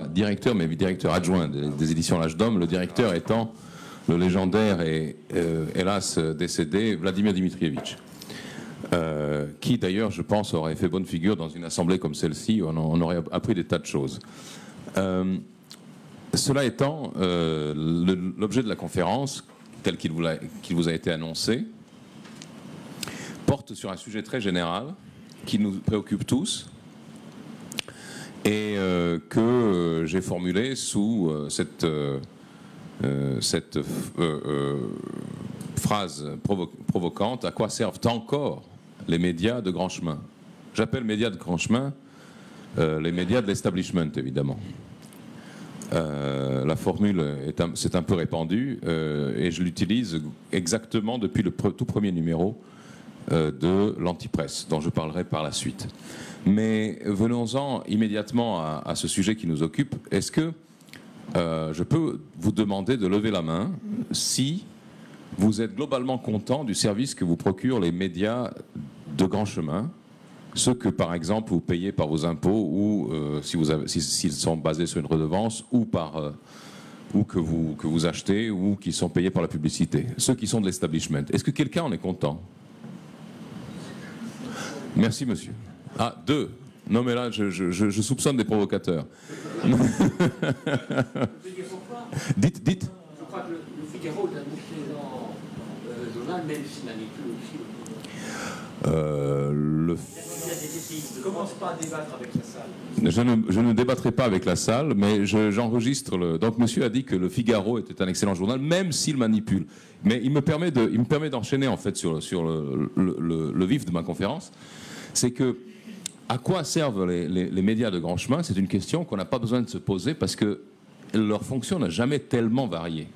directeur, mais directeur adjoint des éditions L'Âge d'Homme, le directeur étant le légendaire et hélas décédé Vladimir Dmitrievitch, qui d'ailleurs, je pense, aurait fait bonne figure dans une assemblée comme celle-ci, où on aurait appris des tas de choses. Cela étant, l'objet de la conférence, tel qu'il vous a été annoncé, porte sur un sujet très général qui nous préoccupe tous, et que j'ai formulé sous cette phrase provocante: à quoi servent encore les médias de grand chemin? J'appelle médias de grand chemin les médias de l'establishment, évidemment. La formule s'est un peu répandue et je l'utilise exactement depuis le tout premier numéro de l'Antipresse, dont je parlerai par la suite. Mais venons-en immédiatement à ce sujet qui nous occupe. Est-ce que je peux vous demander de lever la main si vous êtes globalement content du service que vous procurent les médias de grand chemin, ceux que, par exemple, vous payez par vos impôts, ou s'ils sont basés sur une redevance, ou que vous achetez, ou qui sont payés par la publicité, ceux qui sont de l'establishment? Est-ce que quelqu'un en est content? Merci, monsieur. Ah, deux. Non, mais là, je soupçonne des provocateurs. Dites. Je crois que le Figaro est un excellent journal, même s'il manipule aussi. Ne commence pas à débattre avec la salle. Je ne débattrai pas avec la salle, mais j'enregistre. Donc, monsieur a dit que le Figaro était un excellent journal, même s'il manipule. Mais il me permet d'enchaîner en fait sur le vif de ma conférence. C'est que à quoi servent les médias de grand chemin? C'est une question qu'on n'a pas besoin de se poser parce que leur fonction n'a jamais tellement varié.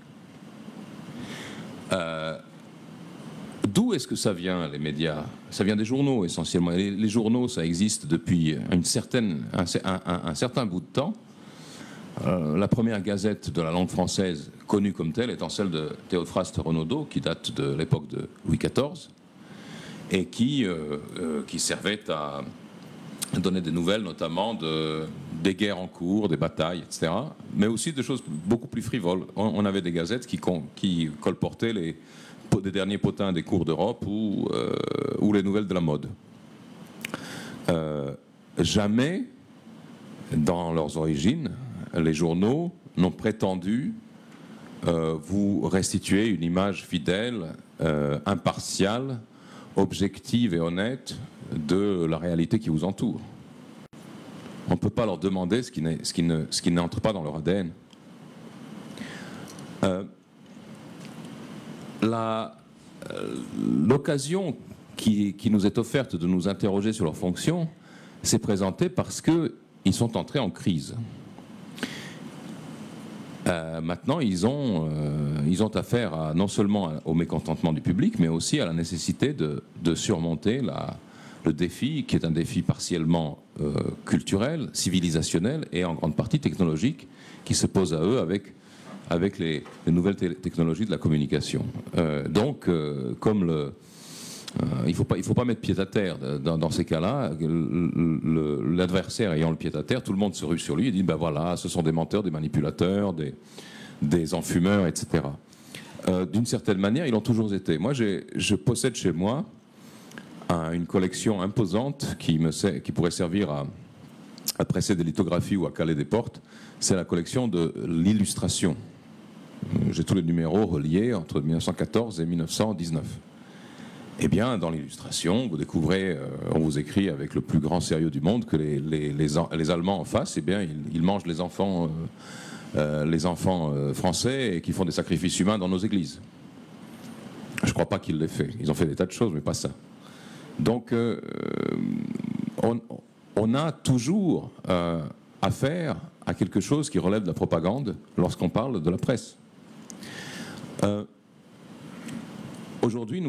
D'où est-ce que ça vient, les médias? Ça vient des journaux, essentiellement. Et les journaux, ça existe depuis un certain bout de temps. La première gazette de la langue française, connue comme telle, étant celle de Théophraste Renaudot, qui date de l'époque de Louis XIV, et qui servait à donner des nouvelles, notamment des guerres en cours, des batailles, etc., mais aussi de choses beaucoup plus frivoles. On avait des gazettes qui colportaient des derniers potins des cours d'Europe ou les nouvelles de la mode. Jamais, dans leurs origines, les journaux n'ont prétendu vous restituer une image fidèle, impartiale, objective et honnête de la réalité qui vous entoure. On ne peut pas leur demander ce qui n'entre pas dans leur ADN. L'occasion qui nous est offerte de nous interroger sur leurs fonctions s'est présentée parce qu'ils sont entrés en crise. Maintenant, ils ont affaire non seulement au mécontentement du public, mais aussi à la nécessité de surmonter le défi, qui est un défi partiellement culturel, civilisationnel et en grande partie technologique, qui se pose à eux avec les nouvelles technologies de la communication. Donc, comme il faut pas mettre pied à terre dans ces cas-là. L'adversaire ayant le pied à terre, tout le monde se rue sur lui et dit ben voilà, ce sont des menteurs, des manipulateurs, des enfumeurs, etc. D'une certaine manière, ils l'ont toujours été. Moi, je possède chez moi une collection imposante qui pourrait servir à presser des lithographies ou à caler des portes. C'est la collection de l'illustration. J'ai tous les numéros reliés entre 1914 et 1919. Eh bien, dans l'illustration, vous découvrez, on vous écrit avec le plus grand sérieux du monde que les Allemands en face, eh bien, ils mangent les enfants français et qu'ils font des sacrifices humains dans nos églises. Je ne crois pas qu'ils l'aient fait. Ils ont fait des tas de choses, mais pas ça. Donc, on a toujours affaire à quelque chose qui relève de la propagande lorsqu'on parle de la presse. Aujourd'hui,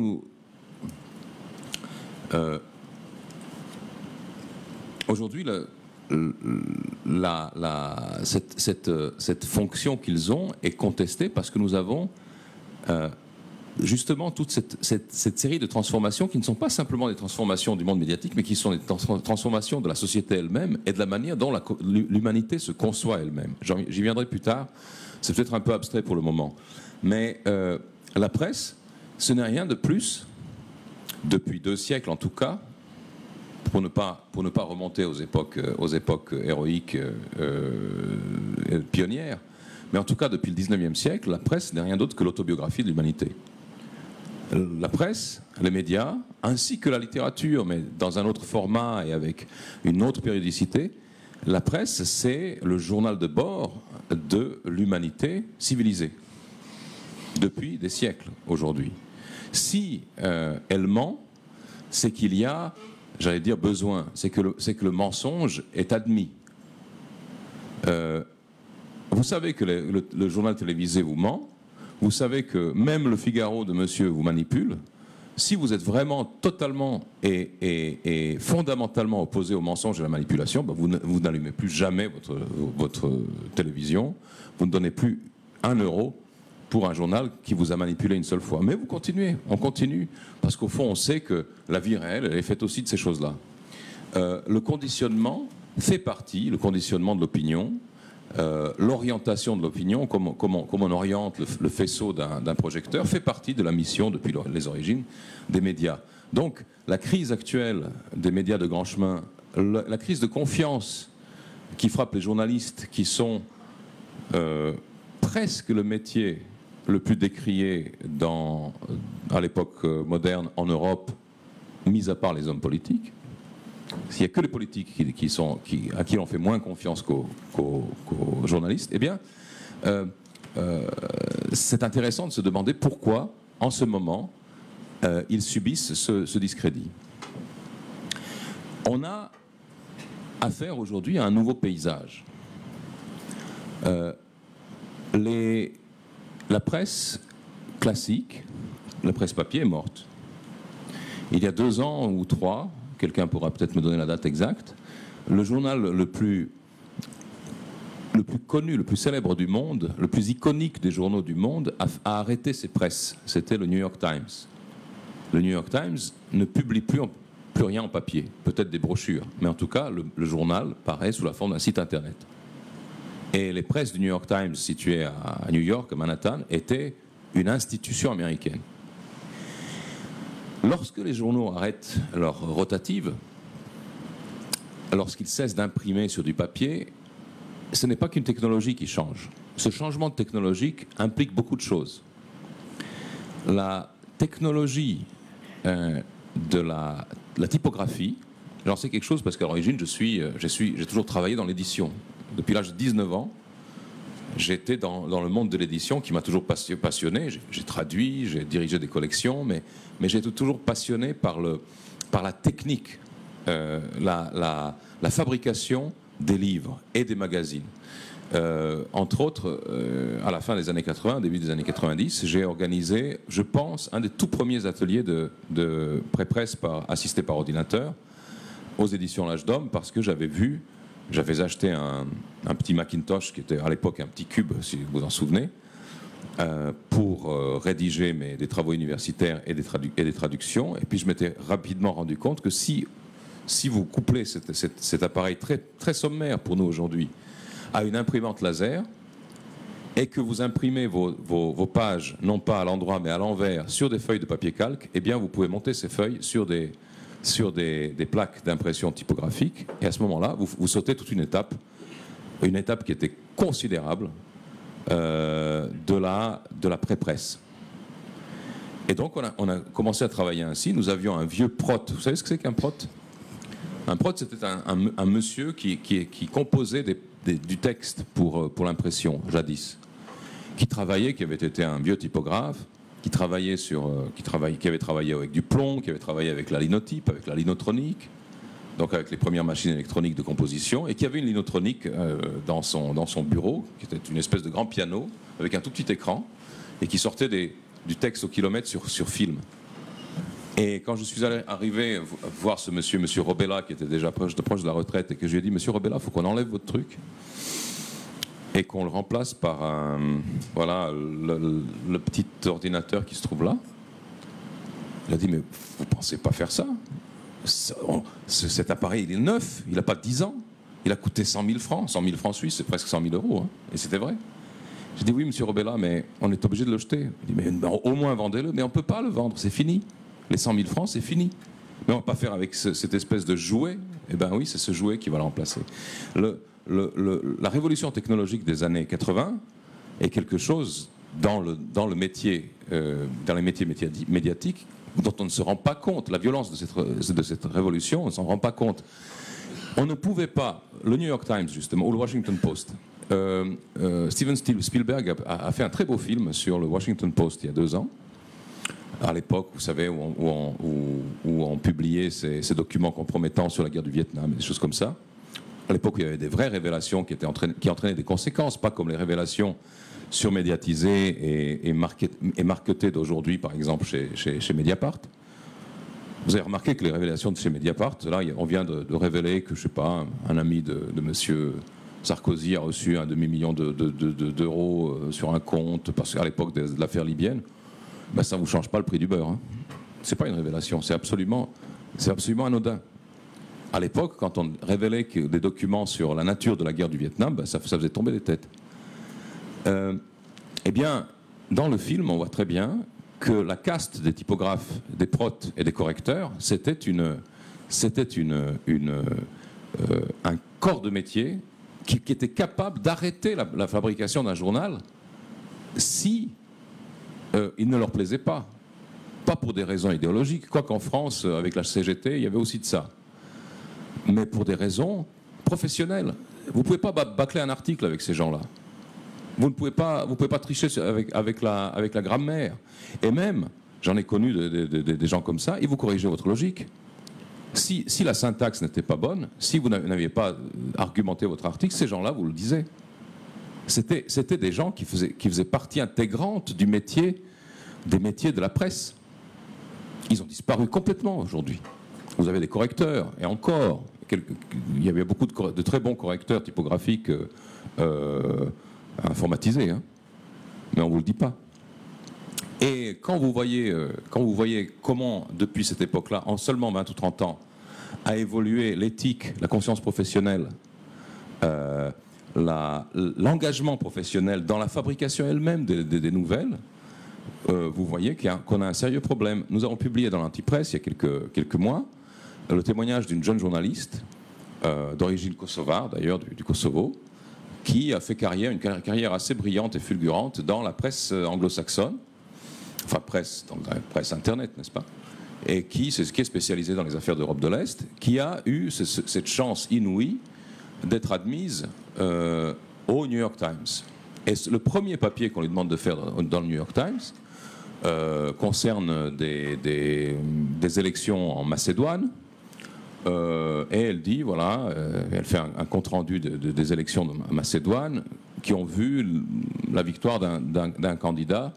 cette fonction qu'ils ont est contestée parce que nous avons justement toute cette série de transformations qui ne sont pas simplement des transformations du monde médiatique, mais qui sont des transformations de la société elle-même et de la manière dont l'humanité se conçoit elle-même. J'y viendrai plus tard, c'est peut-être un peu abstrait pour le moment. Mais la presse, ce n'est rien de plus, depuis 2 siècles en tout cas, pour ne pas remonter aux époques héroïques pionnières, mais en tout cas depuis le 19e siècle, la presse n'est rien d'autre que l'autobiographie de l'humanité. La presse, les médias, ainsi que la littérature, mais dans un autre format et avec une autre périodicité, la presse, c'est le journal de bord de l'humanité civilisée, depuis des siècles aujourd'hui. Si elle ment, c'est qu'il y a, j'allais dire, besoin, c'est que le mensonge est admis. Vous savez que le journal télévisé vous ment. Vous savez que même le Figaro de monsieur vous manipule. Si vous êtes vraiment totalement et fondamentalement opposé au mensonge et à la manipulation, ben vous n'allumez plus jamais votre télévision. Vous ne donnez plus 1 euro pour un journal qui vous a manipulé une seule fois. Mais vous continuez, on continue. Parce qu'au fond, on sait que la vie réelle, elle est faite aussi de ces choses-là. Le conditionnement fait partie, le conditionnement de l'opinion, l'orientation de l'opinion, comme on oriente le faisceau d'un projecteur, fait partie de la mission, depuis les origines, des médias. Donc, la crise actuelle des médias de grand chemin, la crise de confiance qui frappe les journalistes, qui sont presque le métier le plus décrié à l'époque moderne en Europe, mis à part les hommes politiques. S'il n'y a que les politiques à qui on fait moins confiance qu'aux journalistes, eh bien, c'est intéressant de se demander pourquoi, en ce moment, ils subissent ce discrédit. On a affaire aujourd'hui à un nouveau paysage. La presse classique, la presse papier est morte. Il y a 2 ans ou 3, quelqu'un pourra peut-être me donner la date exacte, le journal le plus connu, le plus célèbre du monde, le plus iconique des journaux du monde, a arrêté ses presses. C'était le New York Times. Le New York Times ne publie plus rien en papier, peut-être des brochures, mais en tout cas, le journal paraît sous la forme d'un site internet. Et les presses du New York Times, situées à New York, à Manhattan, étaient une institution américaine. Lorsque les journaux arrêtent leur rotative, lorsqu'ils cessent d'imprimer sur du papier, ce n'est pas qu'une technologie qui change. Ce changement technologique implique beaucoup de choses. La technologie de la typographie, j'en sais quelque chose parce qu'à l'origine, j'ai toujours travaillé dans l'édition. Depuis l'âge de 19 ans, j'étais dans le monde de l'édition qui m'a toujours passionné. J'ai traduit, j'ai dirigé des collections, mais j'ai été toujours passionné par la technique, la fabrication des livres et des magazines. Entre autres, à la fin des années 80, début des années 90, j'ai organisé, je pense, un des tout premiers ateliers de pré-presse assisté par ordinateur aux éditions L'Âge d'Homme, parce que j'avais acheté un petit Macintosh qui était à l'époque un petit cube, si vous vous en souvenez, pour rédiger des travaux universitaires et des traductions. Et puis je m'étais rapidement rendu compte que si vous couplez cet appareil très, très sommaire pour nous aujourd'hui à une imprimante laser et que vous imprimez vos pages, non pas à l'endroit mais à l'envers, sur des feuilles de papier calque, eh bien vous pouvez monter ces feuilles sur des plaques d'impression typographique, et à ce moment-là, vous sautez toute une étape qui était considérable de la pré-presse. Et donc, on a commencé à travailler ainsi. Nous avions un vieux prot. Vous savez ce que c'est qu'un prot ? Un prot, c'était un monsieur qui composait du texte pour l'impression, jadis, qui avait été un vieux typographe, qui avait travaillé avec du plomb, qui avait travaillé avec la linotype, avec la linotronique, donc avec les premières machines électroniques de composition, et qui avait une linotronique dans son bureau, qui était une espèce de grand piano, avec un tout petit écran, et qui sortait du texte au kilomètre sur film. Et quand je suis arrivé voir ce monsieur Robella, qui était déjà proche de la retraite, et que je lui ai dit, monsieur Robella, il faut qu'on enlève votre truc. et qu'on le remplace par voilà, le petit ordinateur qui se trouve là. Il a dit, mais vous ne pensez pas faire ça? Cet appareil, il est neuf, il n'a pas 10 ans. Il a coûté 100 000 francs. 100 000 francs suisses, c'est presque 100 000 euros. Hein. Et c'était vrai. J'ai dit, oui, monsieur Robella, mais on est obligé de le jeter. Il dit, mais au moins vendez-le. Mais on ne peut pas le vendre, c'est fini. Les 100 000 francs, c'est fini. Mais on ne va pas faire avec cette espèce de jouet. Eh bien oui, c'est ce jouet qui va le remplacer. La révolution technologique des années 80 est quelque chose dans le métier, dans les métiers médiatiques dont on ne se rend pas compte. La violence de cette révolution, on ne s'en rend pas compte. On ne pouvait pas, le New York Times justement, ou le Washington Post, Steven Spielberg a fait un très beau film sur le Washington Post il y a 2 ans, à l'époque, vous savez, où on publiait ces documents compromettants sur la guerre du Vietnam, des choses comme ça. À l'époque, il y avait des vraies révélations qui entraînaient des conséquences, pas comme les révélations surmédiatisées et marketées d'aujourd'hui, par exemple, chez Mediapart. Vous avez remarqué que les révélations de chez Mediapart, là, on vient de révéler que, je sais pas, un ami de monsieur Sarkozy a reçu un demi-million d'euros sur un compte, parce qu'à l'époque de l'affaire libyenne, ben, ça ne vous change pas le prix du beurre. Hein. Ce n'est pas une révélation, c'est absolument anodin. À l'époque, quand on révélait des documents sur la nature de la guerre du Vietnam, ben, ça faisait tomber des têtes. Eh bien, dans le film, on voit très bien que la caste des typographes, des protes et des correcteurs, c'était un corps de métier qui était capable d'arrêter la fabrication d'un journal si il ne leur plaisait pas. Pas pour des raisons idéologiques, quoiqu'en France, avec la CGT, il y avait aussi de ça. Mais pour des raisons professionnelles. Vous ne pouvez pas bâcler un article avec ces gens-là. Vous ne pouvez pas tricher avec la grammaire. Et même, j'en ai connu des gens comme ça, et vous corrigez votre logique. Si la syntaxe n'était pas bonne, si vous n'aviez pas argumenté votre article, ces gens-là, vous le disiez. C'était des gens qui faisaient partie intégrante des métiers de la presse. Ils ont disparu complètement aujourd'hui. Vous avez des correcteurs, et encore, il y avait beaucoup de très bons correcteurs typographiques informatisés, hein, mais on ne vous le dit pas. Et quand vous voyez comment, depuis cette époque-là, en seulement 20 ou 30 ans, a évolué l'éthique, la conscience professionnelle, l'engagement professionnel dans la fabrication elle-même des nouvelles, vous voyez qu'on a un sérieux problème. Nous avons publié dans l'Antipresse, il y a quelques mois, le témoignage d'une jeune journaliste, d'origine kosovare d'ailleurs, du Kosovo, qui a fait une carrière assez brillante et fulgurante dans la presse anglo-saxonne, enfin dans la presse internet, n'est-ce pas, et qui est spécialisée dans les affaires d'Europe de l'Est, qui a eu cette chance inouïe d'être admise au New York Times. Et le premier papier qu'on lui demande de faire dans le New York Times concerne des élections en Macédoine, et elle dit, voilà, elle fait un compte-rendu des élections de Macédoine qui ont vu la victoire d'un candidat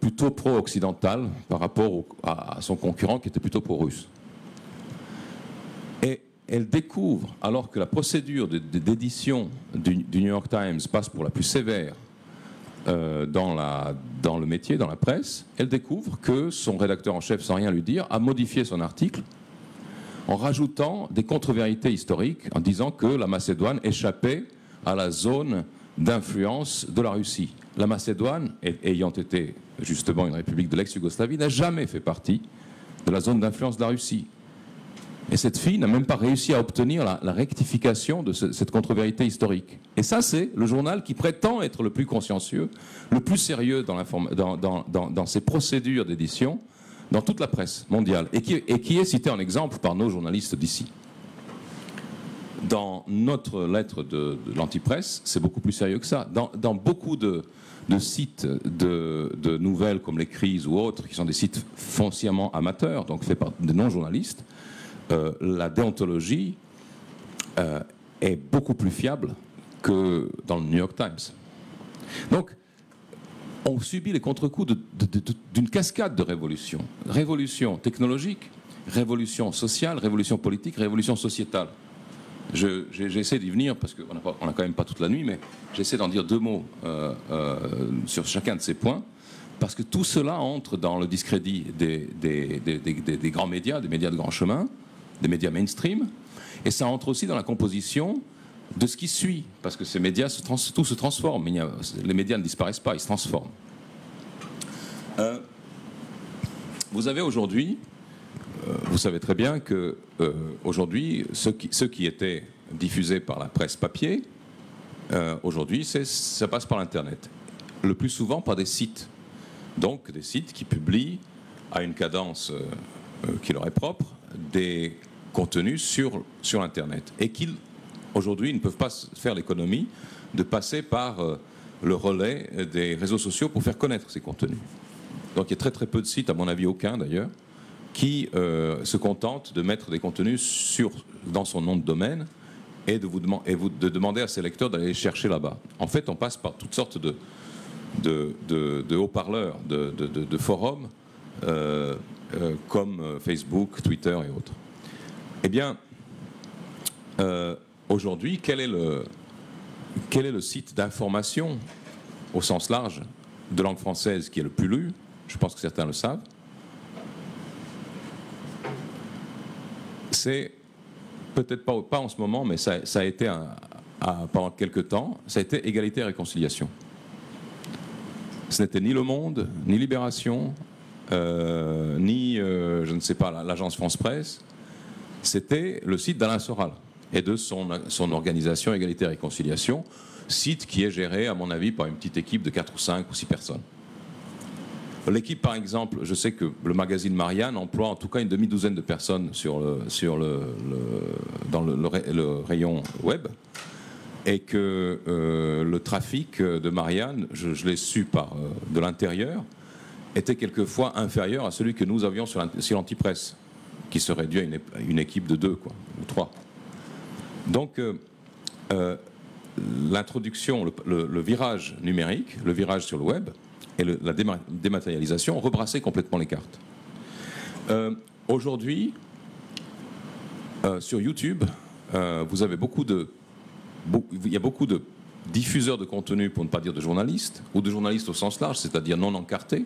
plutôt pro-occidental par rapport à son concurrent qui était plutôt pro-russe. Et elle découvre, alors que la procédure d'édition du New York Times passe pour la plus sévère dans le métier, dans la presse, elle découvre que son rédacteur en chef, sans rien lui dire, a modifié son article en rajoutant des contre-vérités historiques, en disant que la Macédoine échappait à la zone d'influence de la Russie. La Macédoine, ayant été justement une république de l'ex-Yougoslavie, n'a jamais fait partie de la zone d'influence de la Russie. Et cette fille n'a même pas réussi à obtenir la rectification de cette contre-vérité historique. Et ça, c'est le journal qui prétend être le plus consciencieux, le plus sérieux dans ses procédures d'édition, dans toute la presse mondiale, et qui est cité en exemple par nos journalistes d'ici. Dans notre lettre de l'Antipresse, c'est beaucoup plus sérieux que ça. Dans beaucoup de sites de nouvelles comme les Crises ou autres, qui sont des sites foncièrement amateurs, donc faits par des non-journalistes, la déontologie est beaucoup plus fiable que dans le New York Times. Donc, on subit les contre-coups d'une cascade de révolutions. Révolution technologique, révolution sociale, révolution politique, révolution sociétale. J'essaie d'y venir parce qu'on n'a quand même pas toute la nuit, mais j'essaie d'en dire deux mots sur chacun de ces points, parce que tout cela entre dans le discrédit des grands médias, des médias de grand chemin, des médias mainstream, et ça entre aussi dans la composition de ce qui suit, parce que ces médias, tout se transforme. Les médias ne disparaissent pas, ils se transforment. Vous avez aujourd'hui, vous savez très bien que aujourd'hui, ceux qui étaient diffusés par la presse papier, aujourd'hui, ça passe par l'Internet. Le plus souvent par des sites. Donc des sites qui publient à une cadence qui leur est propre des contenus sur Internet. Et qui, aujourd'hui, ne peuvent pas faire l'économie de passer par le relais des réseaux sociaux pour faire connaître ces contenus. Donc il y a très très peu de sites, à mon avis aucun d'ailleurs, qui se contentent de mettre des contenus dans son nom de domaine et de demander à ses lecteurs d'aller les chercher là-bas. En fait, on passe par toutes sortes de haut-parleurs, de forums, comme Facebook, Twitter et autres. Eh bien, aujourd'hui, quel est le site d'information, au sens large, de langue française qui est le plus lu? Je pense que certains le savent. C'est peut-être pas en ce moment, mais ça a été pendant quelques temps, ça a été Égalité et Réconciliation. Ce n'était ni Le Monde, ni Libération, ni, je ne sais pas, l'agence France Presse. C'était le site d'Alain Soral et de son organisation Égalité et Réconciliation, site qui est géré, à mon avis, par une petite équipe de 4 ou 5 ou 6 personnes. L'équipe, par exemple, je sais que le magazine Marianne emploie en tout cas une demi-douzaine de personnes dans le rayon web, et que le trafic de Marianne, je l'ai su de l'intérieur, était quelquefois inférieur à celui que nous avions sur l'Antipresse, qui se réduit à une équipe de 2 ou 3. Donc, l'introduction, le virage numérique, le virage sur le web, et la dématérialisation rebrassaient complètement les cartes. Aujourd'hui, sur YouTube, vous avez il y a beaucoup de diffuseurs de contenu, pour ne pas dire de journalistes, ou de journalistes au sens large, c'est-à-dire non encartés,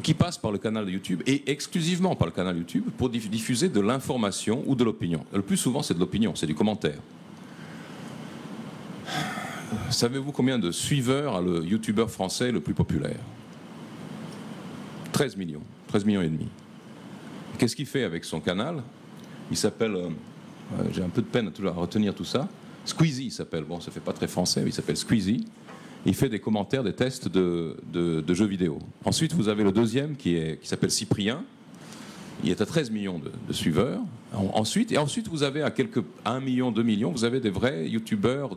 qui passent par le canal de YouTube, et exclusivement par le canal YouTube, pour diffuser de l'information ou de l'opinion. Le plus souvent, c'est de l'opinion, c'est du commentaire. Savez-vous combien de suiveurs a le youtubeur français le plus populaire? 13 millions et demi. Qu'est-ce qu'il fait avec son canal? Il s'appelle, j'ai un peu de peine à retenir tout ça, Squeezie il s'appelle, bon ça fait pas très français, mais il s'appelle Squeezie. Il fait des commentaires, des tests de jeux vidéo. Ensuite vous avez le deuxième qui s'appelle Cyprien. Il est à 13 millions de suiveurs. Ensuite vous avez à 1 million, 2 millions, vous avez des vrais youtubeurs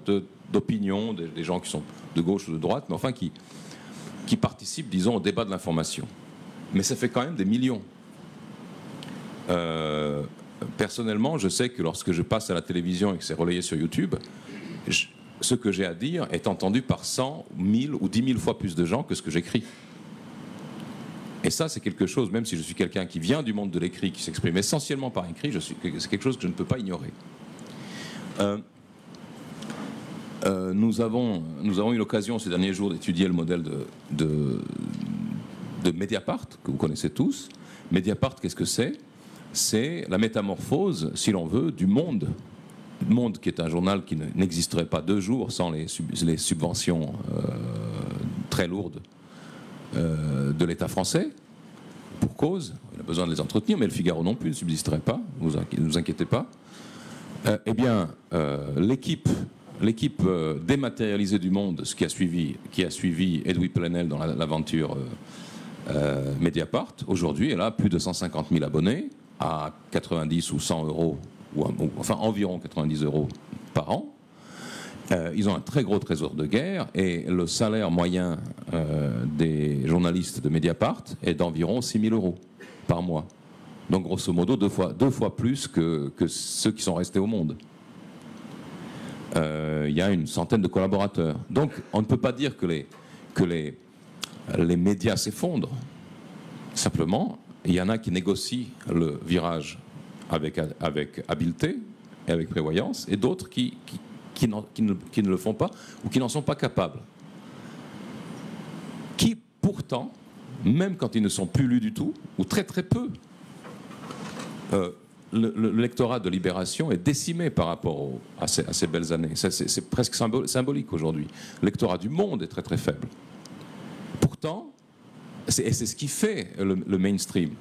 d'opinion, des gens qui sont de gauche ou de droite, mais enfin qui participent, disons, au débat de l'information. Mais ça fait quand même des millions. Personnellement, je sais que lorsque je passe à la télévision et que c'est relayé sur YouTube, ce que j'ai à dire est entendu par 100, 1000 ou 10 000 fois plus de gens que ce que j'écris. Et ça, c'est quelque chose, même si je suis quelqu'un qui vient du monde de l'écrit, qui s'exprime essentiellement par écrit, c'est quelque chose que je ne peux pas ignorer. Nous avons eu l'occasion ces derniers jours d'étudier le modèle de Mediapart, que vous connaissez tous. Mediapart, qu'est-ce que c'est? C'est la métamorphose, si l'on veut, du Monde. Le Monde, qui est un journal qui n'existerait pas 2 jours sans les subventions très lourdes de l'État français, pour cause, il a besoin de les entretenir, mais le Figaro non plus ne subsisterait pas, ne vous inquiétez pas. Eh bien, l'équipe dématérialisée du Monde, qui a suivi Edoui Plenel dans l'aventure Mediapart, aujourd'hui, elle a plus de 150 000 abonnés, à 90 ou 100 euros, enfin environ 90 euros par an. Ils ont un très gros trésor de guerre et le salaire moyen des journalistes de Mediapart est d'environ 6 000 euros par mois. Donc grosso modo deux fois plus que ceux qui sont restés au Monde. Il y a une centaine de collaborateurs. Donc on ne peut pas dire que les médias s'effondrent. Simplement, il y en a qui négocient le virage avec habileté et avec prévoyance, et d'autres qui ne le font pas ou qui n'en sont pas capables. Qui, pourtant, même quand ils ne sont plus lus du tout, ou très très peu, le lectorat de Libération est décimé par rapport à ces belles années. C'est presque symbolique aujourd'hui. Le lectorat du Monde est très très faible. Pourtant, et c'est ce qui fait le mainstream.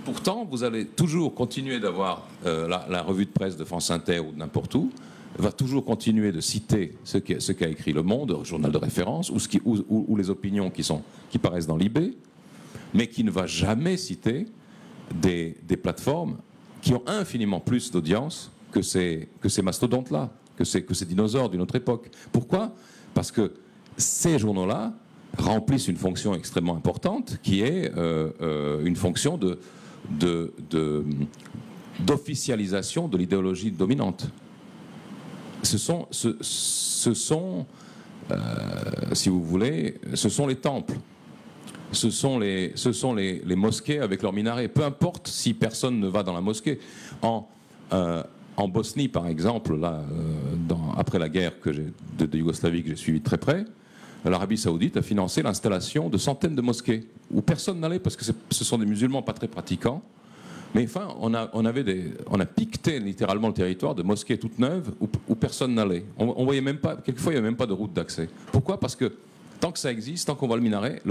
Pourtant, vous allez toujours continuer d'avoir la revue de presse de France Inter ou de n'importe où, va toujours continuer de citer ce qu'a écrit Le Monde, le journal de référence, ou les opinions qui paraissent dans l'IB, mais qui ne va jamais citer des plateformes qui ont infiniment plus d'audience que ces mastodontes-là, que ces dinosaures d'une autre époque. Pourquoi ? Parce que ces journaux-là remplissent une fonction extrêmement importante, qui est une fonction d'officialisation de l'idéologie dominante. Ce sont, si vous voulez, ce sont les temples. Ce sont les mosquées avec leurs minarets. Peu importe si personne ne va dans la mosquée. En Bosnie, par exemple, là, après la guerre de Yougoslavie que j'ai suivie de très près, l'Arabie Saoudite a financé l'installation de centaines de mosquées où personne n'allait parce que ce sont des musulmans pas très pratiquants. Mais enfin, on a piqueté littéralement le territoire de mosquées toutes neuves où personne n'allait. On voyait même pas, quelquefois il n'y avait même pas de route d'accès. Pourquoi ? Parce que tant que ça existe, tant qu'on voit le minaret,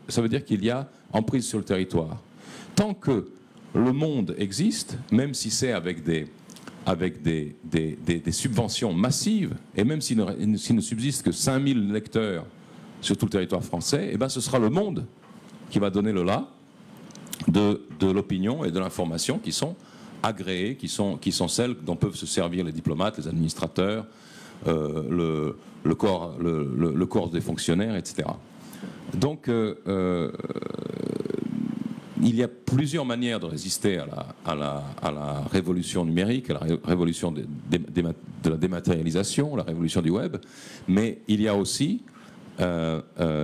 ça veut dire qu'il y a emprise sur le territoire. Tant que le monde existe, même si c'est avec des subventions massives, et même s'il ne subsiste que 5000 lecteurs sur tout le territoire français, eh ben ce sera le monde qui va donner le là de l'opinion et de l'information qui sont agréées, qui sont celles dont peuvent se servir les diplomates, les administrateurs, le corps des fonctionnaires, etc. Donc, il y a plusieurs manières de résister à la révolution numérique, à la révolution de la dématérialisation, la révolution du web, mais il y a aussi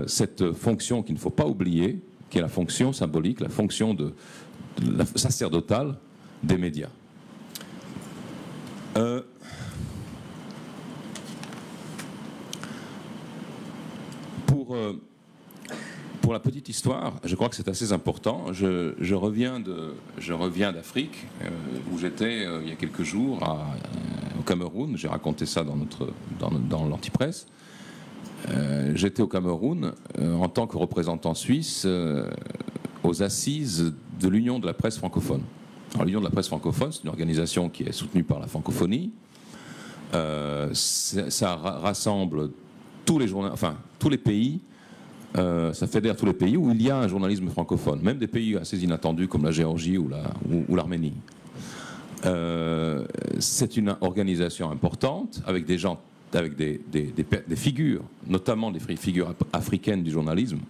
cette fonction qu'il ne faut pas oublier, qui est la fonction symbolique, la fonction sacerdotale des médias. Pour la petite histoire, je crois que c'est assez important. Je reviens d'Afrique, où j'étais il y a quelques jours au Cameroun. J'ai raconté ça dans l'Antipresse. J'étais au Cameroun en tant que représentant suisse aux assises de l'Union de la presse francophone. Alors, l'Union de la presse francophone, c'est une organisation qui est soutenue par la francophonie. Ça rassemble tous les pays. Ça fédère tous les pays où il y a un journalisme francophone, même des pays assez inattendus comme la Géorgie ou l'Arménie. C'est une organisation importante avec des gens, avec des figures, notamment des figures africaines du journalisme,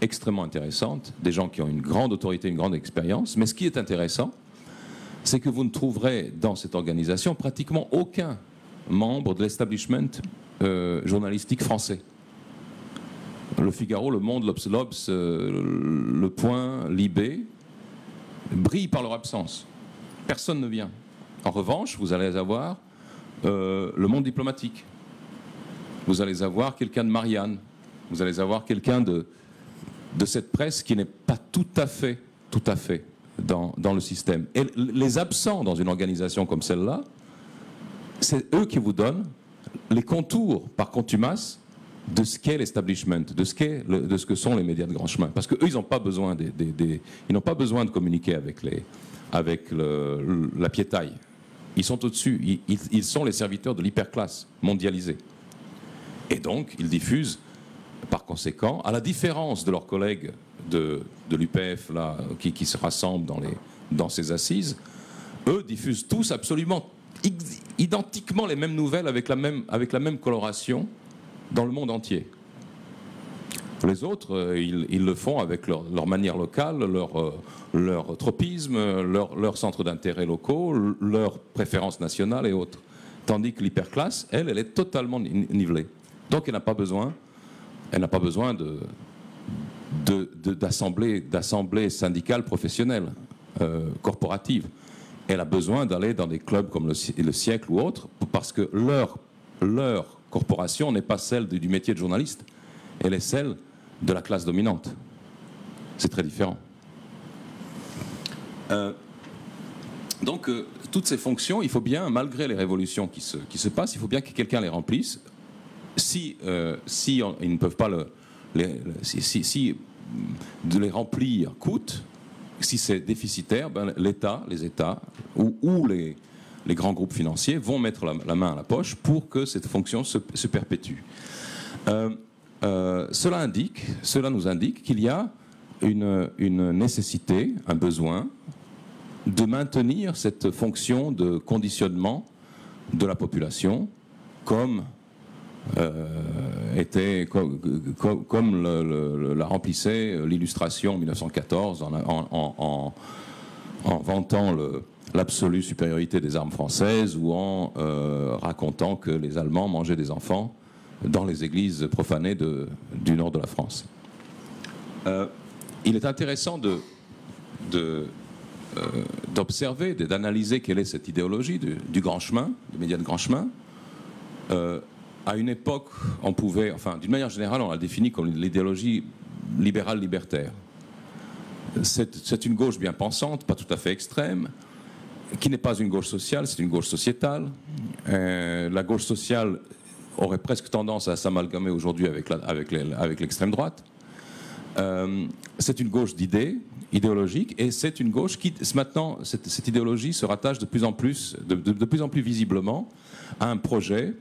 extrêmement intéressantes, des gens qui ont une grande autorité, une grande expérience. Mais ce qui est intéressant, c'est que vous ne trouverez dans cette organisation pratiquement aucun membre de l'establishment journalistique français. Le Figaro, Le Monde, l'Obs, Le Point, l'IB brillent par leur absence. Personne ne vient. En revanche, vous allez avoir Le Monde diplomatique. Vous allez avoir quelqu'un de Marianne. Vous allez avoir quelqu'un de cette presse qui n'est pas tout à fait dans le système. Et les absents dans une organisation comme celle-là, c'est eux qui vous donnent les contours par contumace de ce qu'est l'establishment, de ce que sont les médias de grand chemin. Parce qu'eux, ils n'ont pas besoin ils n'ont pas besoin de communiquer avec la piétaille. Ils sont au-dessus. Ils sont les serviteurs de l'hyperclasse mondialisée. Et donc, ils diffusent, par conséquent, à la différence de leurs collègues de l'UPF là, qui se rassemblent dans ces assises, eux diffusent tous absolument identiquement les mêmes nouvelles avec la même coloration dans le monde entier. Les autres, ils le font avec leur manière locale, leur tropisme, leur centre d'intérêt locaux, leurs préférences nationales et autres. Tandis que l'hyperclasse, elle est totalement nivelée. Donc elle n'a pas besoin d'assemblées syndicales professionnelles, corporatives. elle a besoin d'aller dans des clubs comme le Siècle ou autres, parce que leur corporation n'est pas celle du métier de journaliste, elle est celle de la classe dominante. C'est très différent. Donc, toutes ces fonctions, il faut bien, malgré les révolutions qui se passent, il faut bien que quelqu'un les remplisse. Si ils ne peuvent pas si de les remplir coûte, si c'est déficitaire, ben l'État, les États ou les grands groupes financiers vont mettre la main à la poche pour que cette fonction se perpétue. Cela nous indique qu'il y a une nécessité, un besoin de maintenir cette fonction de conditionnement de la population comme la remplissait l'illustration en 1914 en vantant l'absolue supériorité des armes françaises ou en racontant que les Allemands mangeaient des enfants dans les églises profanées du nord de la France. Il est intéressant d'observer, d'analyser quelle est cette idéologie du grand chemin, des médias de grand chemin. À une époque, on pouvait, enfin, d'une manière générale, on l'a défini comme l'idéologie libérale libertaire. C'est une gauche bien pensante, pas tout à fait extrême, qui n'est pas une gauche sociale, c'est une gauche sociétale. La gauche sociale aurait presque tendance à s'amalgamer aujourd'hui avec l'extrême droite. C'est une gauche d'idées, idéologique, et c'est une gauche qui, maintenant, cette idéologie se rattache de plus en plus visiblement à un projet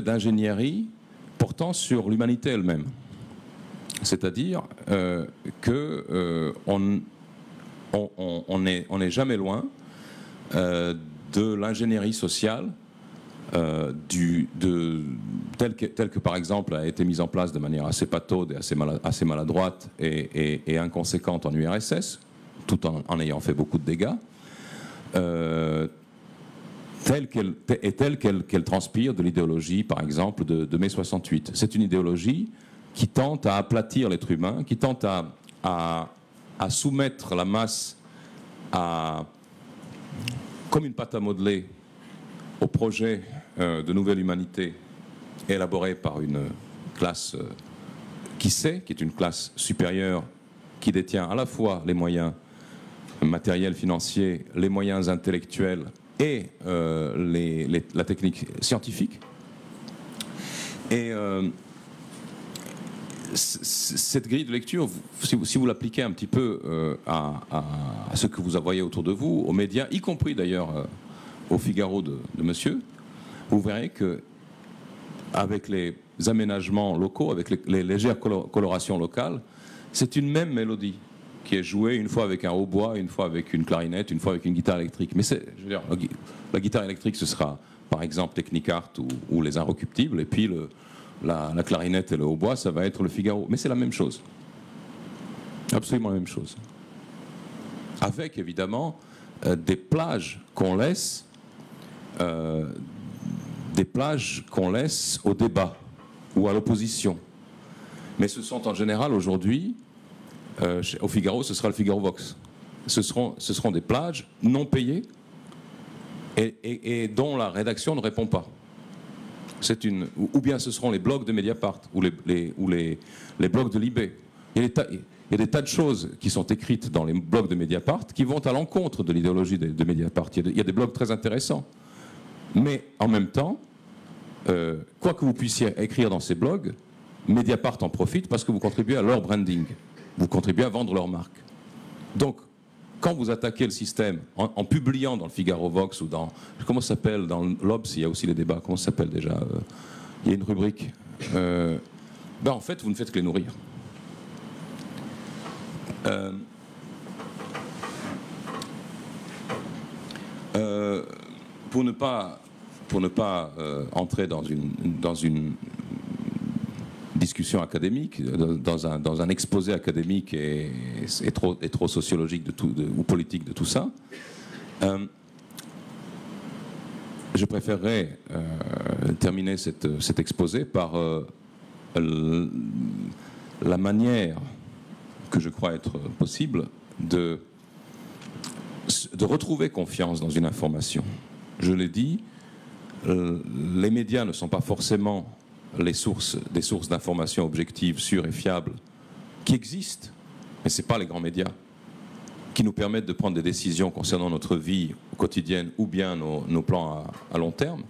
d'ingénierie portant sur l'humanité elle-même. C'est-à-dire qu'on n'est jamais loin de l'ingénierie sociale telle que par exemple a été mise en place de manière assez pataude et assez maladroite et inconséquente en URSS, tout en ayant fait beaucoup de dégâts, telle qu'elle transpire de l'idéologie, par exemple, de mai 68. C'est une idéologie qui tente à aplatir l'être humain, qui tente à soumettre la masse comme une pâte à modeler au projet de nouvelle humanité élaboré par une classe qui est une classe supérieure, qui détient à la fois les moyens matériels, financiers, les moyens intellectuels et la technique scientifique. Et cette grille de lecture, si vous l'appliquez un petit peu à ce que vous voyez autour de vous, aux médias, y compris d'ailleurs au Figaro de monsieur, vous verrez que avec les aménagements locaux, avec les légères colorations locales, c'est une même mélodie qui est jouée une fois avec un hautbois, une fois avec une clarinette, une fois avec une guitare électrique. Mais je veux dire, la guitare électrique, ce sera par exemple Technicart ou les Inrecuptibles, et puis la clarinette et le hautbois, ça va être le Figaro. Mais c'est la même chose. Absolument la même chose. Avec évidemment des plages qu'on laisse au débat ou à l'opposition. Mais ce sont en général aujourd'hui, au Figaro, ce sera le Figaro Vox. Ce seront des plages non payées et dont la rédaction ne répond pas. Ou bien ce seront les blogs de Mediapart ou les blogs de Libé. Il y a des tas de choses qui sont écrites dans les blogs de Mediapart qui vont à l'encontre de l'idéologie de Mediapart. Il y a des blogs très intéressants. Mais en même temps, quoi que vous puissiez écrire dans ces blogs, Mediapart en profite parce que vous contribuez à leur branding. Vous contribuez à vendre leur marque. Donc, quand vous attaquez le système en publiant dans le Figaro Vox ou dans... Comment ça s'appelle? Dans l'Obs, il y a aussi les débats. Comment ça s'appelle déjà? Il y a une rubrique. En fait, vous ne faites que les nourrir. Pour ne pas entrer dans une discussion académique, dans un exposé académique et trop sociologique ou politique de tout ça, je préférerais terminer cet exposé par la manière que je crois être possible de de retrouver confiance dans une information. Je l'ai dit, les médias ne sont pas forcément des sources d'informations objectives, sûres et fiables, qui existent, mais ce n'est pas les grands médias qui nous permettent de prendre des décisions concernant notre vie quotidienne ou bien nos plans à long terme.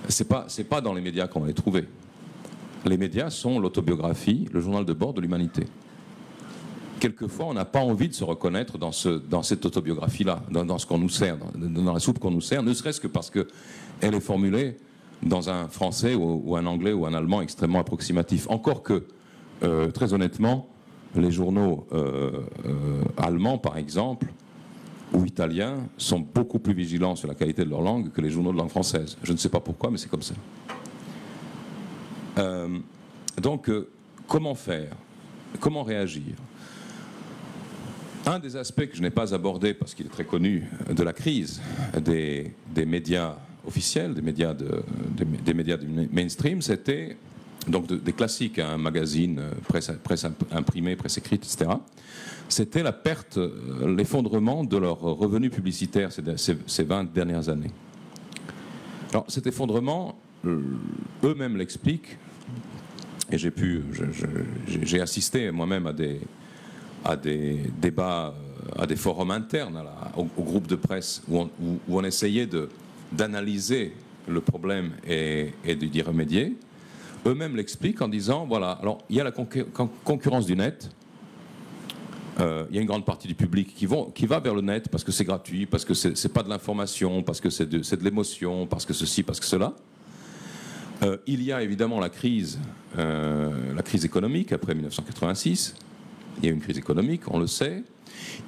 C'est pas dans les médias qu'on va les trouver. Les médias sont l'autobiographie, le journal de bord de l'humanité. Quelquefois, on n'a pas envie de se reconnaître dans cette autobiographie-là, dans ce qu'on nous sert, dans la soupe qu'on nous sert, ne serait-ce que parce qu'elle est formulée dans un français ou un anglais ou un allemand extrêmement approximatif. Encore que, très honnêtement, les journaux allemands, par exemple, ou italiens, sont beaucoup plus vigilants sur la qualité de leur langue que les journaux de langue française. Je ne sais pas pourquoi, mais c'est comme ça. Donc, comment faire? Comment réagir? Un des aspects que je n'ai pas abordé, parce qu'il est très connu, de la crise des médias officiels, des médias du mainstream, c'était donc des classiques, un magazine, presse imprimée, presse écrite, etc. C'était la perte, l'effondrement de leurs revenus publicitaires ces 20 dernières années. Alors cet effondrement, eux-mêmes l'expliquent, et j'ai assisté moi-même à des débats, à des forums internes au groupe de presse où on essayait d'analyser le problème et d'y remédier. Eux-mêmes l'expliquent en disant, voilà, alors il y a la concurrence du net, il y a une grande partie du public qui va vers le net parce que c'est gratuit, parce que c'est pas de l'information, parce que c'est de l'émotion, parce que ceci, parce que cela. Il y a évidemment la crise économique après 1986. Il y a une crise économique, on le sait.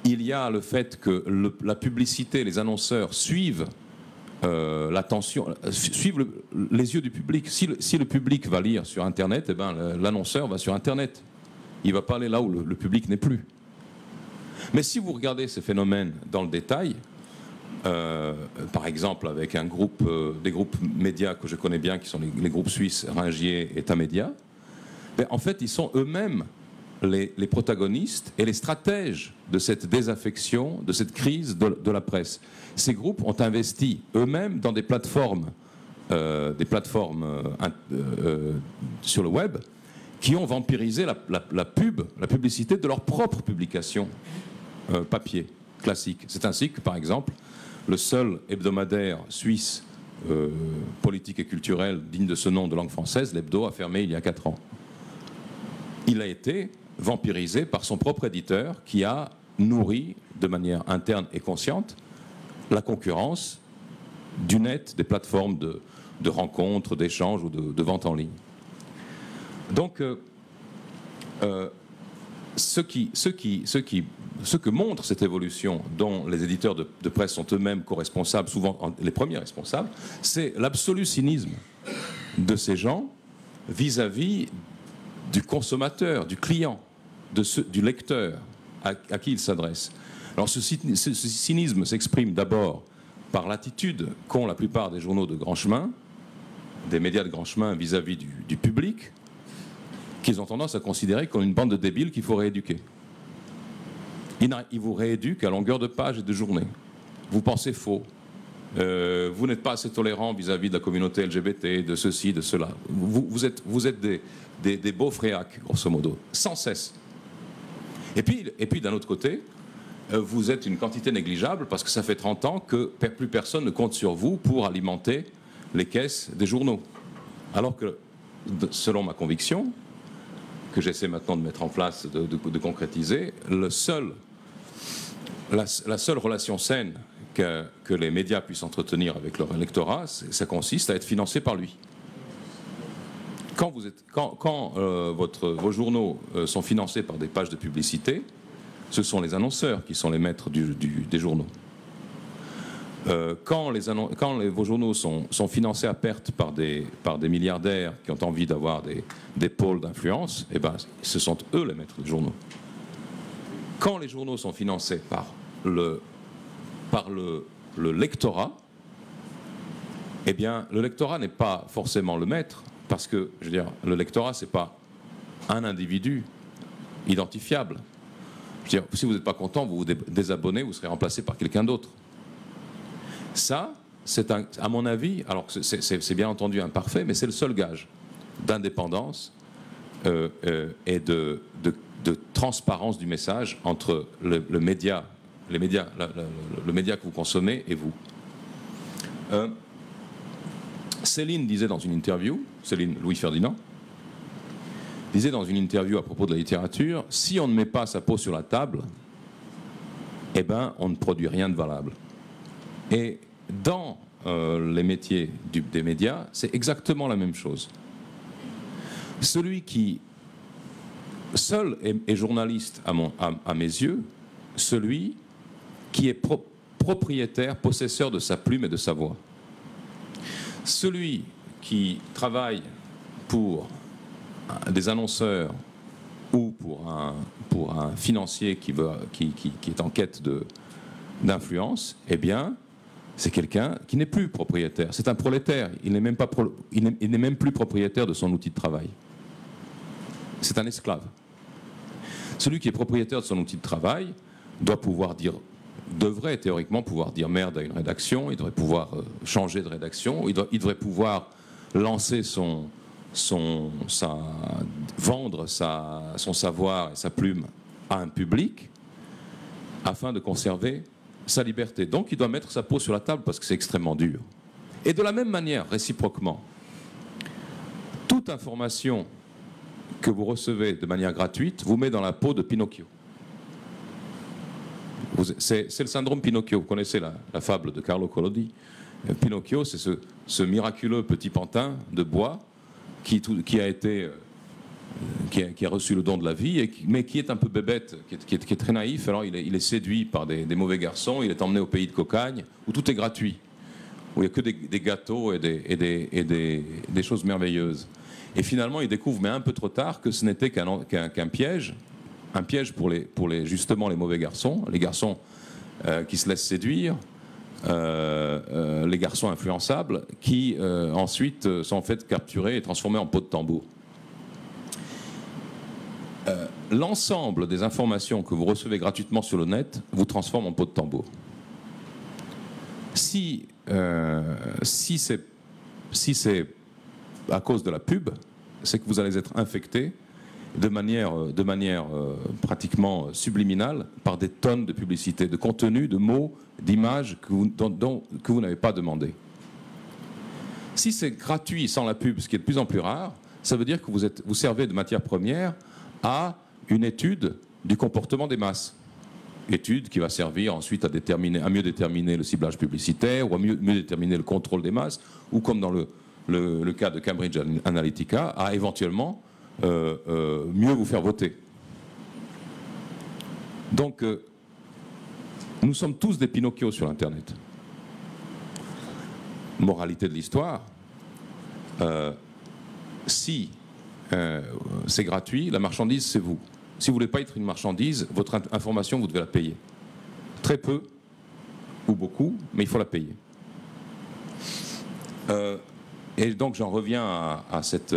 Il y a le fait que la publicité, les annonceurs suivent l'attention, suivent les yeux du public. Si le public va lire sur Internet, eh ben, l'annonceur va sur Internet. Il ne va pas aller là où le public n'est plus. Mais si vous regardez ces phénomènes dans le détail, par exemple avec des groupes médias que je connais bien, qui sont les groupes suisses Ringier et Tamedia, ben, en fait, ils sont eux-mêmes les protagonistes et les stratèges de cette désaffection, de cette crise de la presse. Ces groupes ont investi eux-mêmes dans des plateformes sur le web qui ont vampirisé la publicité de leur propre publication papier classique. C'est ainsi que, par exemple, le seul hebdomadaire suisse politique et culturel digne de ce nom de langue française, l'Hebdo, a fermé il y a 4 ans. Il a été vampirisé par son propre éditeur qui a nourri de manière interne et consciente la concurrence du net, des plateformes de rencontres, d'échanges ou de vente en ligne. Donc, ce que montre cette évolution, dont les éditeurs de presse sont eux-mêmes co-responsables, souvent les premiers responsables, c'est l'absolu cynisme de ces gens vis-à-vis du consommateur, du client, du lecteur à qui il s'adresse. Alors ce cynisme s'exprime d'abord par l'attitude qu'ont la plupart des journaux de grand chemin, des médias de grand chemin vis-à-vis du public, qu'ils ont tendance à considérer comme une bande de débiles qu'il faut rééduquer. Ils vous rééduquent à longueur de page et de journée. Vous pensez faux. Vous n'êtes pas assez tolérant vis-à-vis de la communauté LGBT, de ceci, de cela. Vous êtes des beaux fréacs, grosso modo, sans cesse. Et puis d'un autre côté, vous êtes une quantité négligeable parce que ça fait 30 ans que plus personne ne compte sur vous pour alimenter les caisses des journaux. Alors que, selon ma conviction, que j'essaie maintenant de mettre en place, de concrétiser, la seule relation saine que les médias puissent entretenir avec leur électorat, ça consiste à être financé par lui. Quand vos journaux sont financés par des pages de publicité, ce sont les annonceurs qui sont les maîtres des journaux. Quand vos journaux sont financés à perte par des milliardaires qui ont envie d'avoir des pôles d'influence, eh ben, ce sont eux les maîtres des journaux. Quand les journaux sont financés par le lectorat, eh bien, le lectorat n'est pas forcément le maître, parce que, je veux dire, le lectorat, c'est pas un individu identifiable. Je veux dire, si vous n'êtes pas content, vous vous désabonnez, vous serez remplacé par quelqu'un d'autre. Ça, c'est à mon avis, alors c'est bien entendu imparfait, mais c'est le seul gage d'indépendance et de transparence du message entre le média que vous consommez et vous. Céline disait dans une interview, Céline Louis Ferdinand, disait dans une interview à propos de la littérature, si on ne met pas sa peau sur la table, eh ben, on ne produit rien de valable. Et dans les métiers des médias, c'est exactement la même chose. Celui qui seul est journaliste à mes yeux, celui qui est propriétaire, possesseur de sa plume et de sa voix. Celui qui travaille pour des annonceurs ou pour un financier qui est en quête d'influence, eh bien, c'est quelqu'un qui n'est plus propriétaire. C'est un prolétaire. Il n'est même plus propriétaire de son outil de travail. C'est un esclave. Celui qui est propriétaire de son outil de travail devrait théoriquement pouvoir dire merde à une rédaction, il devrait pouvoir changer de rédaction, il devrait pouvoir lancer vendre son savoir et sa plume à un public afin de conserver sa liberté. Donc il doit mettre sa peau sur la table parce que c'est extrêmement dur. Et de la même manière, réciproquement, toute information que vous recevez de manière gratuite vous met dans la peau de Pinocchio. C'est le syndrome Pinocchio. Vous connaissez la fable de Carlo Collodi. Pinocchio, c'est ce miraculeux petit pantin de bois qui a reçu le don de la vie, mais qui est un peu bébête, qui est très naïf. Alors il est séduit par des mauvais garçons, il est emmené au pays de Cocagne, où tout est gratuit, où il n'y a que des gâteaux et des choses merveilleuses. Et finalement, il découvre, mais un peu trop tard, que ce n'était qu'un piège, un piège pour justement les mauvais garçons, les garçons qui se laissent séduire, les garçons influençables, qui ensuite sont en fait capturés et transformés en peau de tambour. L'ensemble des informations que vous recevez gratuitement sur le net vous transforme en peau de tambour. Si c'est à cause de la pub, c'est que vous allez être infecté de manière pratiquement subliminale par des tonnes de publicités, de contenus, de mots, d'images que vous n'avez pas demandé. Si c'est gratuit sans la pub, ce qui est de plus en plus rare, ça veut dire que vous servez de matière première à une étude du comportement des masses. Étude qui va servir ensuite à mieux déterminer le ciblage publicitaire ou à mieux déterminer le contrôle des masses, ou comme dans le cas de Cambridge Analytica, à éventuellement mieux vous faire voter. Donc, nous sommes tous des Pinocchio sur Internet. Moralité de l'histoire, si c'est gratuit, la marchandise, c'est vous. Si vous ne voulez pas être une marchandise, votre information, vous devez la payer. Très peu ou beaucoup, mais il faut la payer. Et donc j'en reviens à cette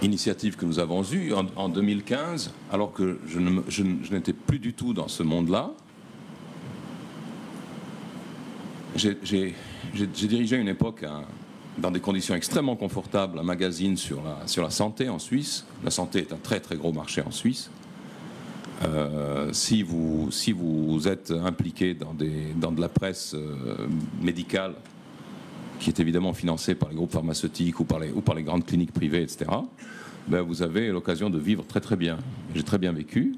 initiative que nous avons eue en 2015, alors que je n'étais plus du tout dans ce monde-là. J'ai dirigé une époque dans des conditions extrêmement confortables un magazine sur la santé en Suisse. La santé est un très très gros marché en Suisse. Si vous êtes impliqué dans de la presse médicale, qui est évidemment financée par les groupes pharmaceutiques ou par les grandes cliniques privées, etc., ben vous avez l'occasion de vivre très très bien. J'ai très bien vécu,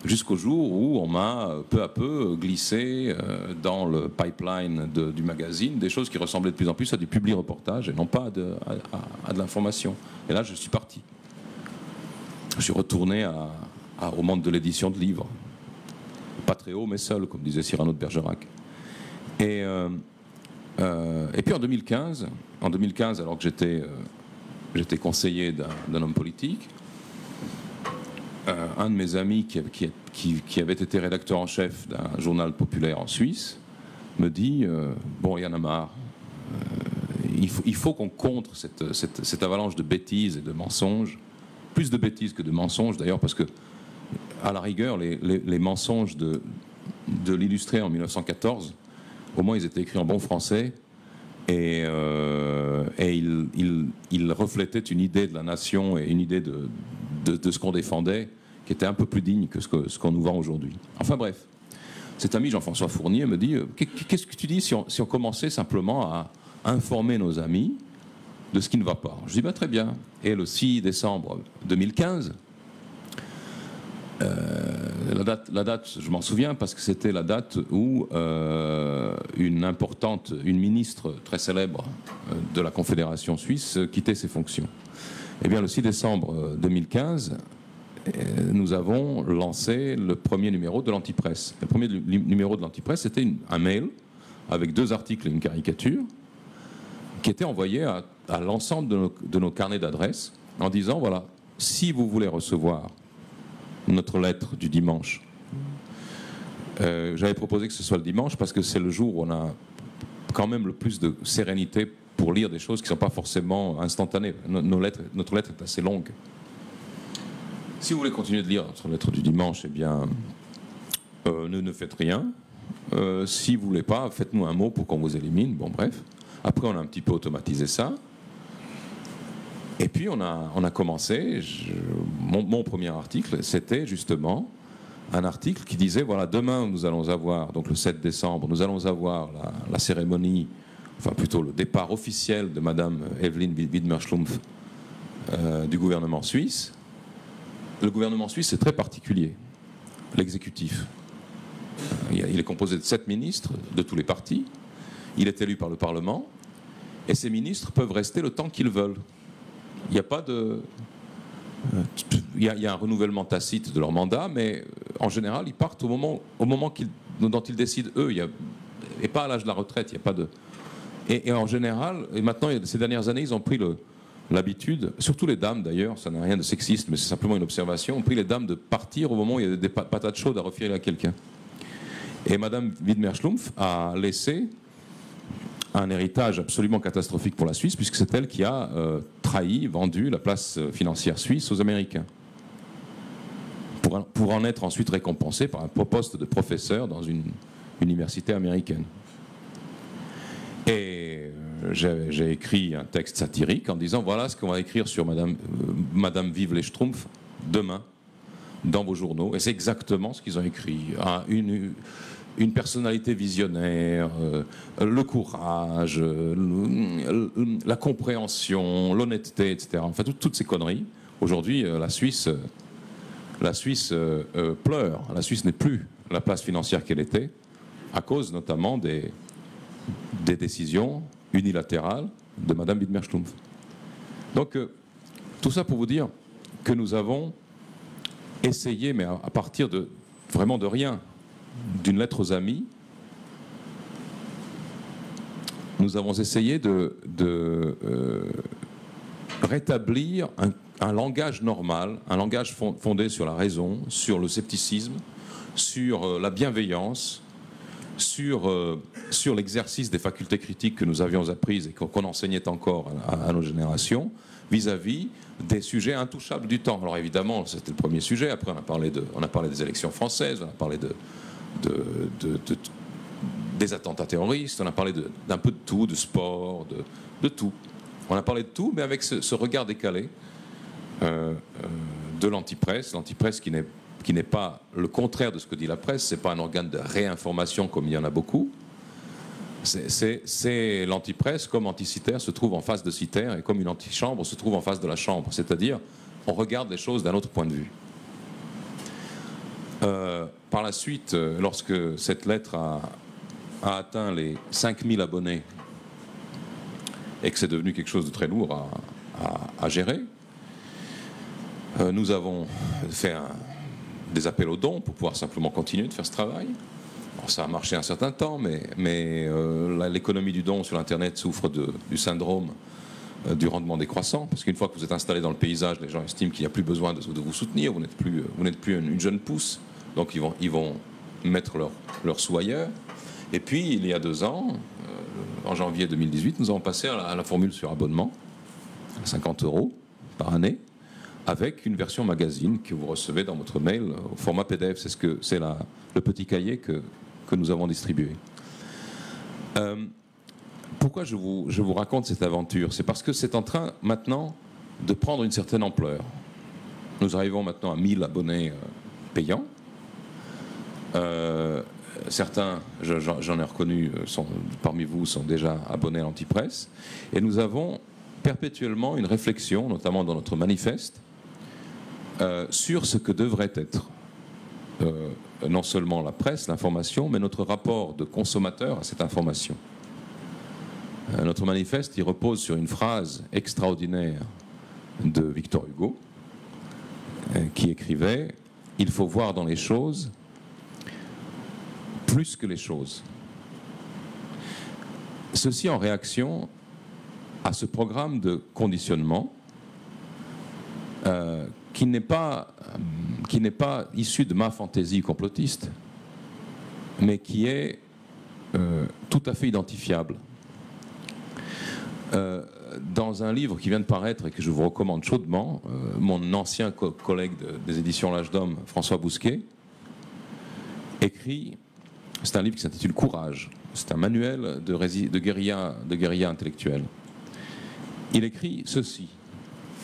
jusqu'au jour où on m'a peu à peu glissé dans le pipeline du magazine des choses qui ressemblaient de plus en plus à du publi-reportage et non pas à de l'information. Et là, je suis parti. Je suis retourné au monde de l'édition de livres. Pas très haut, mais seul, comme disait Cyrano de Bergerac. Et puis en 2015, alors que j'étais conseiller d'un homme politique, un de mes amis qui avait été rédacteur en chef d'un journal populaire en Suisse me dit bon, il y en a marre. Il faut qu'on contre cette avalanche de bêtises et de mensonges plus de bêtises que de mensonges, d'ailleurs, parce que, à la rigueur, les mensonges de l'illustré en 1914, au moins ils étaient écrits en bon français, et ils reflétaient une idée de la nation et une idée de ce qu'on défendait, qui était un peu plus digne que ce qu'on nous vend aujourd'hui. Enfin bref, cet ami Jean-François Fournier me dit qu'est-ce que tu dis si on commençait simplement à informer nos amis de ce qui ne va pas? Je dis très bien. Et le 6 décembre 2015, la date, je m'en souviens parce que c'était la date où une ministre très célèbre de la Confédération suisse quittait ses fonctions. Eh bien, le 6 décembre 2015, nous avons lancé le premier numéro de l'Antipresse. Le premier numéro de l'Antipresse, c'était un mail avec 2 articles et une caricature qui était envoyé à l'ensemble de nos carnets d'adresses en disant, voilà, si vous voulez recevoir notre lettre du dimanche, j'avais proposé que ce soit le dimanche parce que c'est le jour où on a quand même le plus de sérénité pour lire des choses qui ne sont pas forcément instantanées. Notre lettre est assez longue. Si vous voulez continuer de lire notre lettre du dimanche, eh bien, ne faites rien. Si vous ne voulez pas, faites-nous un mot pour qu'on vous élimine. Bon, bref. Après, on a un petit peu automatisé ça. Et puis, on a commencé. Mon premier article, c'était justement un article qui disait, voilà, demain, nous allons avoir, donc le 7 décembre, nous allons avoir la cérémonie, enfin plutôt le départ officiel de Madame Evelyn Widmer-Schlumpf du gouvernement suisse. Le gouvernement suisse est très particulier, l'exécutif. Il est composé de 7 ministres de tous les partis. Il est élu par le Parlement. Et ces ministres peuvent rester le temps qu'ils veulent. Il n'y a pas de... Il y a un renouvellement tacite de leur mandat, mais en général, ils partent au moment dont ils décident, eux. Et pas à l'âge de la retraite. Il y a pas de... Et en général, et maintenant, ces dernières années, ils ont pris l'habitude, surtout les dames d'ailleurs, ça n'a rien de sexiste, mais c'est simplement une observation, ont pris les dames de partir au moment où il y a des patates chaudes à refiler à quelqu'un. Et Madame Widmer-Schlumpf a laissé un héritage absolument catastrophique pour la Suisse, puisque c'est elle qui a vendu la place financière suisse aux Américains, pour en être ensuite récompensée par un poste de professeur dans une université américaine. Et j'ai écrit un texte satirique en disant, voilà ce qu'on va écrire sur Madame Vive les Schtroumpfs demain dans vos journaux. Et c'est exactement ce qu'ils ont écrit. Une personnalité visionnaire, le courage, la compréhension, l'honnêteté, etc. Enfin, toutes ces conneries. Aujourd'hui, la Suisse pleure. La Suisse n'est plus la place financière qu'elle était, à cause notamment des décisions unilatérales de Madame Widmer-Schlumpf. Donc, tout ça pour vous dire que nous avons essayé, mais à partir vraiment de rien, d'une lettre aux amis, nous avons essayé de rétablir un langage normal, un langage fondé sur la raison, sur le scepticisme, sur la bienveillance, sur l'exercice des facultés critiques que nous avions apprises et qu'on enseignait encore à nos générations, vis-à-vis des sujets intouchables du temps. Alors évidemment, c'était le premier sujet. Après, on a parlé des élections françaises, on a parlé des attentats terroristes, on a parlé d'un peu de tout, de sport, de tout. On a parlé de tout, mais avec ce regard décalé de l'antipresse qui n'est pas le contraire de ce que dit la presse, c'est pas un organe de réinformation comme il y en a beaucoup. C'est l'antipresse comme Anticiter se trouve en face de Citer et comme une antichambre se trouve en face de la chambre. C'est-à-dire, on regarde les choses d'un autre point de vue. Par la suite, lorsque cette lettre a atteint les 5000 abonnés et que c'est devenu quelque chose de très lourd à gérer, nous avons fait des appels aux dons pour pouvoir simplement continuer de faire ce travail. Alors, ça a marché un certain temps, mais l'économie du don sur Internet souffre du syndrome du rendement décroissant, parce qu'une fois que vous êtes installé dans le paysage, les gens estiment qu'il n'y a plus besoin de vous soutenir, vous n'êtes plus une jeune pousse, donc ils vont mettre leur sou ailleurs. Et puis, il y a 2 ans, en janvier 2018, nous avons passé à la formule sur abonnement, à 50 € par année, avec une version magazine que vous recevez dans votre mail au format PDF. C'est le petit cahier que nous avons distribué. Pourquoi je vous raconte cette aventure? C'est parce que c'est en train maintenant de prendre une certaine ampleur. Nous arrivons maintenant à 1000 abonnés payants. Certains, j'en ai reconnu, parmi vous sont déjà abonnés à l'Antipresse. Et nous avons perpétuellement une réflexion, notamment dans notre manifeste, sur ce que devrait être non seulement la presse, l'information, mais notre rapport de consommateur à cette information. Notre manifeste, il repose sur une phrase extraordinaire de Victor Hugo, qui écrivait « Il faut voir dans les choses plus que les choses ». Ceci en réaction à ce programme de conditionnement qui n'est pas issu de ma fantaisie complotiste, mais qui est tout à fait identifiable. Dans un livre qui vient de paraître et que je vous recommande chaudement, mon ancien collègue des éditions L'Âge d'Homme, François Bousquet, écrit, c'est un livre qui s'intitule Courage, c'est un manuel de guérilla intellectuelle. Il écrit ceci: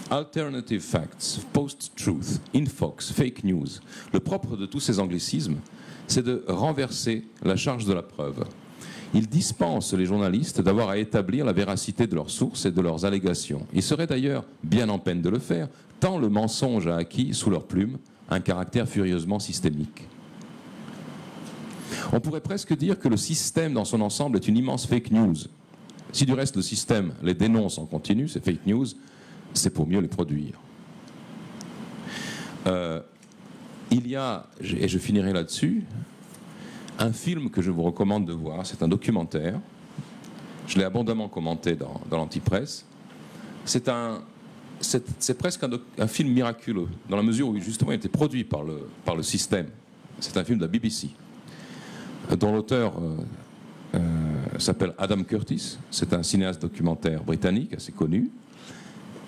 Alternative facts, post-truth, infox, fake news. Le propre de tous ces anglicismes, c'est de renverser la charge de la preuve. Ils dispensent les journalistes d'avoir à établir la véracité de leurs sources et de leurs allégations. Ils seraient d'ailleurs bien en peine de le faire, tant le mensonge a acquis, sous leur plume, un caractère furieusement systémique. On pourrait presque dire que le système dans son ensemble est une immense fake news. Si du reste le système les dénonce en continu, ces fake news, c'est pour mieux les produire. Il y a, et je finirai là-dessus, un film que je vous recommande de voir. C'est un documentaire. Je l'ai abondamment commenté dans l'Antipresse. C'est presque un film miraculeux, dans la mesure où justement il a été produit par le système. C'est un film de la BBC, dont l'auteur s'appelle Adam Curtis. C'est un cinéaste documentaire britannique assez connu.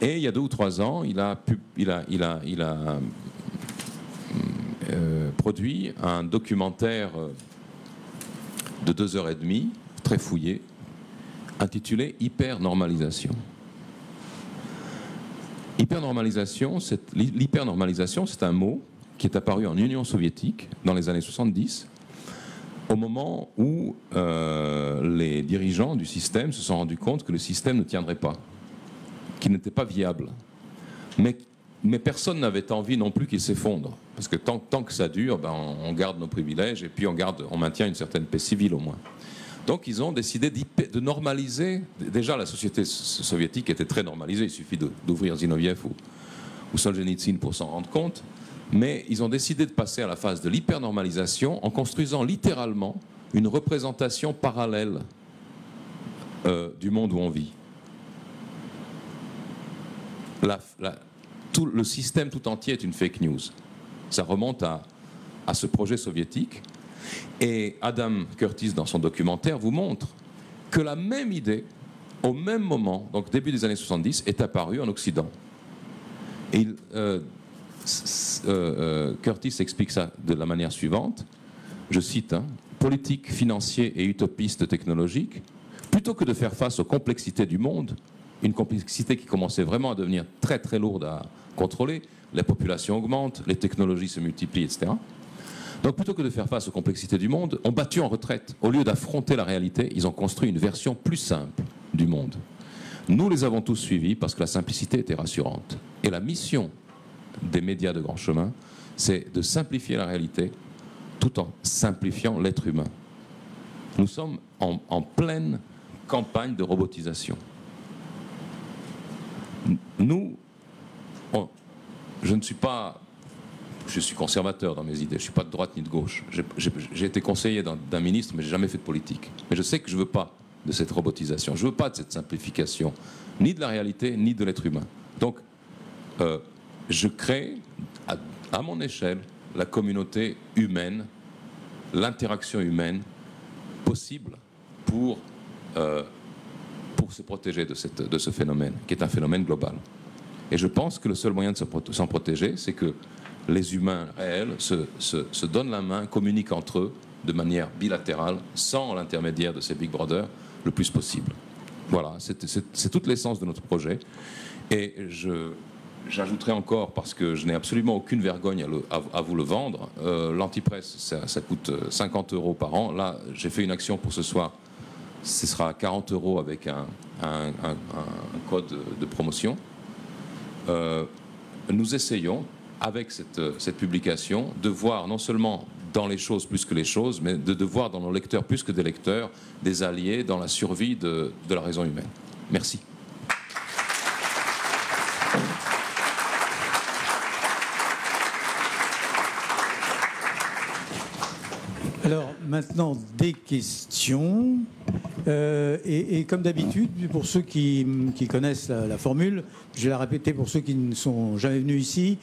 Et il y a 2 ou 3 ans, il a produit un documentaire de 2h30, très fouillé, intitulé Hypernormalisation. L'hypernormalisation, c'est un mot qui est apparu en Union soviétique dans les années 70, au moment où les dirigeants du système se sont rendus compte que le système ne tiendrait pas, qu'il n'était pas viable. Mais personne n'avait envie non plus qu'il s'effondre. Parce que tant que ça dure, on garde nos privilèges et puis on maintient une certaine paix civile au moins. Donc ils ont décidé de normaliser. Déjà, la société soviétique était très normalisée. Il suffit d'ouvrir Zinoviev ou Solzhenitsyn pour s'en rendre compte. Mais ils ont décidé de passer à la phase de l'hypernormalisation en construisant littéralement une représentation parallèle du monde où on vit. Le système tout entier est une fake news. Ça remonte à ce projet soviétique. Et Adam Curtis, dans son documentaire, vous montre que la même idée, au même moment, donc début des années 70, est apparue en Occident. Et Curtis explique ça de la manière suivante, je cite, politique, financier et utopiste technologique, plutôt que de faire face aux complexités du monde, une complexité qui commençait vraiment à devenir très très lourde à contrôler, la population augmente, les technologies se multiplient, etc. Donc plutôt que de faire face aux complexités du monde, ont battu en retraite. Au lieu d'affronter la réalité, ils ont construit une version plus simple du monde. Nous les avons tous suivis parce que la simplicité était rassurante. Et la mission des médias de grand chemin, c'est de simplifier la réalité tout en simplifiant l'être humain. Nous sommes en pleine campagne de robotisation. Je suis conservateur dans mes idées, je ne suis pas de droite ni de gauche. J'ai été conseiller d'un ministre, mais je n'ai jamais fait de politique. Mais je sais que je ne veux pas de cette robotisation, je ne veux pas de cette simplification, ni de la réalité, ni de l'être humain. Donc, je crée, à mon échelle, la communauté humaine, l'interaction humaine possible pour se protéger de ce phénomène, qui est un phénomène global. Et je pense que le seul moyen de s'en protéger, c'est que les humains réels se donnent la main, communiquent entre eux de manière bilatérale, sans l'intermédiaire de ces Big Brother, le plus possible. Voilà, c'est toute l'essence de notre projet. Et j'ajouterai encore, parce que je n'ai absolument aucune vergogne à vous le vendre, l'antipresse, ça coûte 50 € par an. Là, j'ai fait une action pour ce soir. Ce sera 40 € avec un code de promotion. Nous essayons, avec cette publication, de voir non seulement dans les choses plus que les choses, mais de voir dans nos lecteurs plus que des lecteurs, des alliés dans la survie de la raison humaine. Merci. Alors maintenant, des questions. Et comme d'habitude, pour ceux qui connaissent la formule, je vais la répéter pour ceux qui ne sont jamais venus ici.